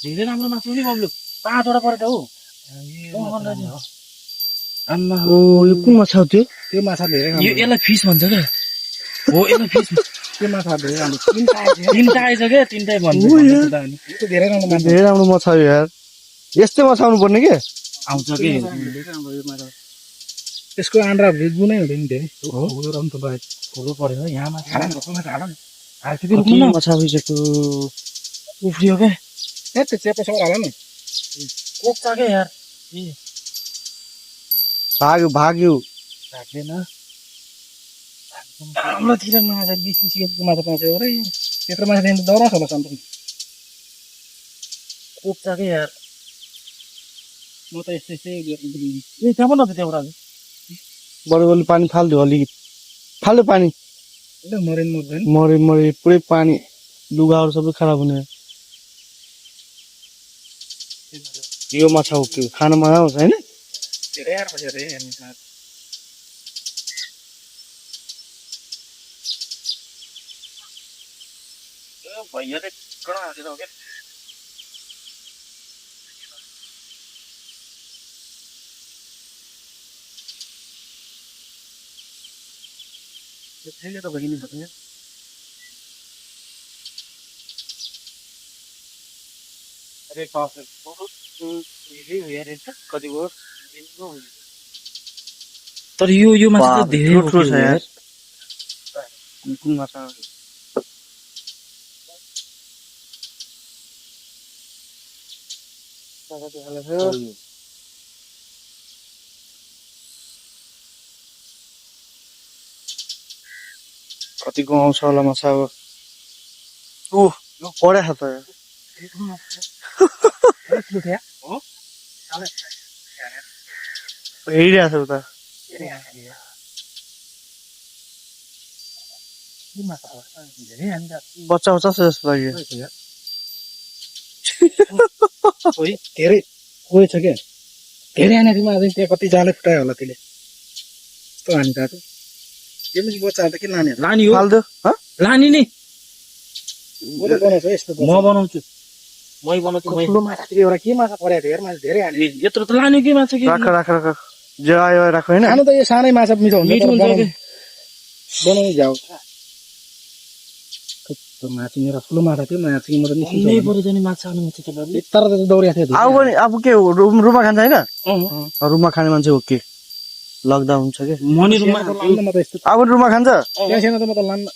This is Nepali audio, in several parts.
धेरै राम्रो मासु नि बब्लु 5वटा परेछ हौ आम्मा ओ यो कुन माछा हो त्यो? त्यो माछा धेरै राम्रो यसलाई फिस भन्छ क्या हो यसलाई फिस त्यो माछा धेरै राम्रो तिनटा आएछ क्या तिनटै भन्छ त्यो धेरै राम्रो माछा धेरै राम्रो माछा हो यार। यस्तै माछा आउनु पर्ने के? आउँछ कि धेरै राम्रो यो माछा त्यसको आन्द्रा गुनै हुँदैन धेरै हो रम त बाहेक ठुलो पऱ्यो है यहाँ माछा हाल माछा हाल कति माछा भइसक्यो। उफ्रियो क्या ए त्यो चेपेसम्म हाल न कोक्छ क्या यार भाग्यो भाग्यो। राख्दैन हाम्रोतिर माछा 20-20 केजीको माछा पाउँछ अरे त्यत्रो माछा दिनु त डराउँछ होला सन्तोष कोक्छ क्या यार म त यस्तै ए त्यहाँ पनि त्यहाँबाट बढी बढी पानी फालिदियो अलिकति फाल्यो पानी मरेन मर्दैन मरे मरे पुरै पानी लुगाहरू सबै खराब हुने। यो माछा हो कि खान मजा आउँछ होइन? धेरै यार पछि अरे हेर्ने भैयाले कडा हालेर हो क्या त्यसैले त बहिनी भन्यो अरे कति भयो तर यो माछा चाहिँ धेरै ठुलो छ यार। कुन माछा? कतिको आउँछ होला माछा अब। ओह यो परेछ त हेरिरहेछ उता बच्चा बच्चा छ जस्तो लाग्यो। धेरै गएछ क्या धेरै हानेको आज त्यहाँ कति जाले फुटायो होला त्यसले यस्तो हानि त त्यसपछि बच्चाहरू त के लाने लानी हो फाल्दो लानी नि म त बनाउँछु है यस्तो म बनाउँछु मै बनाउँछु मै ठुलो माछा थियो एउटा के माछा परेको थियो हेर माछा धेरै हाने यत्रो त लाने के माछा के राख राख राख जे आयो राख होइन। खानु त यो सानै माछा मिठो हुन्छ मिठो हुन्छ कि बनाउनु झ्याउ माथि मेरो ठुलो माछा थियो माथि म त निस्किन्छ नै पऱ्यो जाने माछा आउनु माछा त तर त दौडिएको थियो अब पनि अब के हो रुमा खान्छ होइन? रुमा खाने मान्छे हो के लग्दा हुन्छ कि मनी रुममा म त यस्तो अब रुमा खान्छ? त्यहाँ छैन त म त लान्न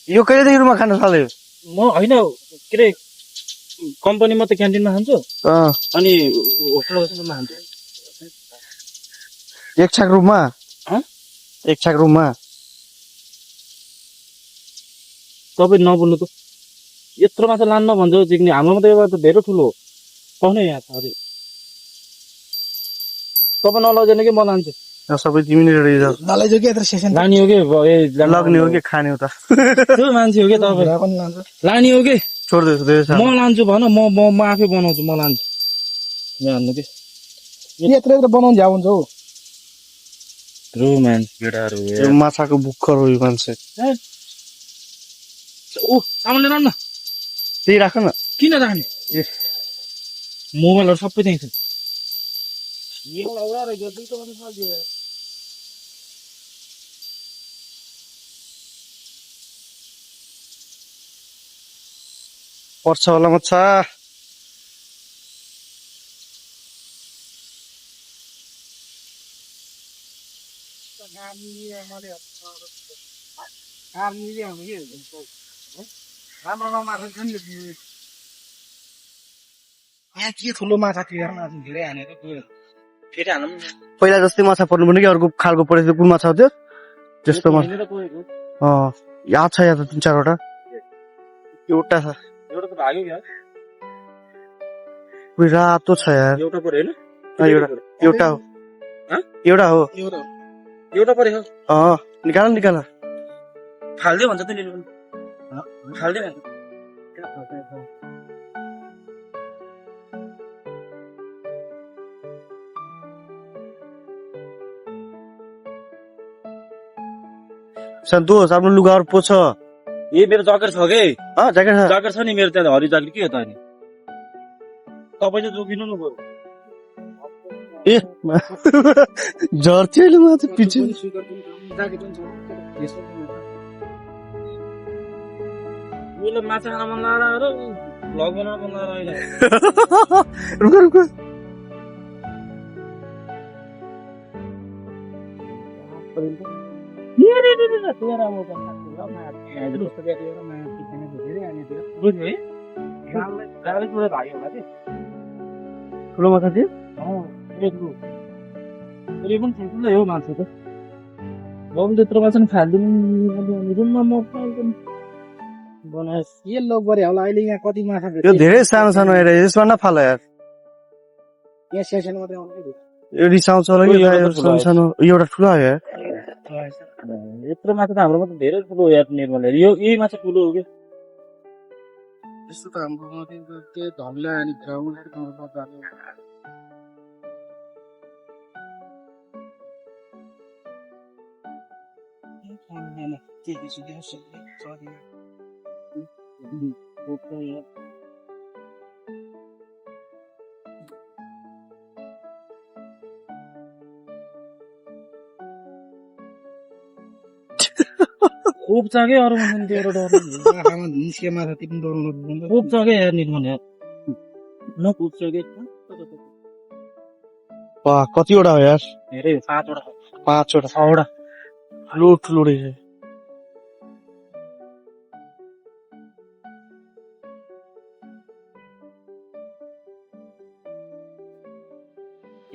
यो कहिलेदेखि रुमा खान थाल्यो? म होइन के अरे कम्पनीमा त क्यान्टिनमा खान्छु अनि होटल होटलमा खान्छु एक छाक रुममा एक छाक रुममा तपाईँ नबोल्नु त यत्रो माछा लान्न भन्छ जिग्ने हाम्रोमा त एउटा त धेरै ठुलो हो पाउने यहाँ छ अरे तपाईँ नलगेन कि म लान्छु सबै तिमी नै रेडी जाऊ। नलैजाऊ कि यत्रो सेसन लाने हो कि लग्ने हो कि खाने हो त? त्यो मान्छे हो कि तपाईँ पनि लान्छ लाने हो कि छोडिदिएछु म लान्छु भन म आफै बनाउँछु म लान्छु यहाँ हान्नु कि यत्रो यत्रो बनाउनु झ्याउ हुन्छ हौ रोमान्स केटाहरू यो माछाको बुक्खर हो यो मान्छे। ओ सामान लिएर आउनु न त्यही राख न। किन राख्ने मोबाइलहरू सबै त्यहीँ छ पर्छ होला माछा यहाँ के ठुलो माछा थियो हेर्न आज धेरै हानेको फेरि हालौँ पहिला जस्तै माछा पर्नु पर्ने कि अर्को खालको परेछ कुन माछा हो त्यो त्यस्तो माछा याद छ या त 3-4वटा एउटा छ एउटा त भाग्यो क्या उयो रातो छ यार एउटा पऱ्यो होइन एउटा हो एउटा हो एउटा पऱ्यो निकाल निकाल फाल्दै भन्छ त नि फाल्दै भन्छ सन्तोष आफ्नो लुगाहरू पोछ ए मेरो जकेट छ के ज्याकेट छ जकेट छ नि मेरो त्यहाँ हरियो ज्याकेट के हो त अनि तपाईँले जोगिनु न बरु ए झर्छ अहिले म चाहिँ पछि उसले माछा खान मन लागेर भ्लग बनाउन मन लागेर अहिले रुक रुक ठुलो माछा थियो हो मान्छे त बाबु त्यत्रो माछा नि खालिदिनु रुममा म बनाएस के लोक गरे होला अहिले यहाँ कति माछा यो धेरै सानो सानो हेर यसमा नफाल यार यहाँ सेसन मात्रै आउँदै यो रिसाउँछ होला कि सानो सानो एउटा ठुलो आयो यार यत्रो माछा त हाम्रोमा त धेरै ठुलो यार निर्मल यो यही माछा ठुलो हो क्या यस्तो त हाम्रो के धल्ला अनि ग्राउन्ड खूब छ क्या अरू मान्छे त्यो डर निस्के माछा टिप्नु डराउनु खूब छ क्या यार निर्मल यार न खूब छ क्या वाह कतिवटा हो यार धेरै 5 वटा 5 वटा 6 वटा ठुलो ठुलो रहेछ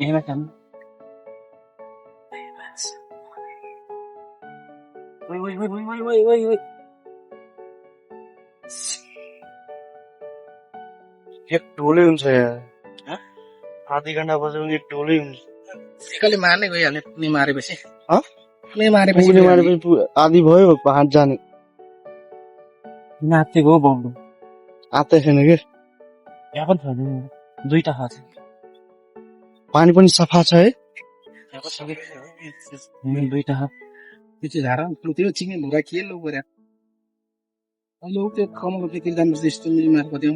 यहीँमा खानु एक ढोलै हुन्छ यार आधी घन्टा बज्यो भने एक ढोलै हुन्छ एकैले मार्ने गइहाल्ने पुग्ने मारेपछि हँ? पुग्ने मारेपछि पुग्ने मारेपछि आधी भयो हात जाने नाचेको हो बाउले आत्तै छैन कि यहाँ पनि छ दुईटा खाछ पानी पनि सफा छ है दुईटा खा त्यो चाहिँ झारा त्यो चिङ्गे भुरा के लो गरे लोक त्यो कमलको फिकिर जानुपर्छ यस्तो मिली मार्को त्यो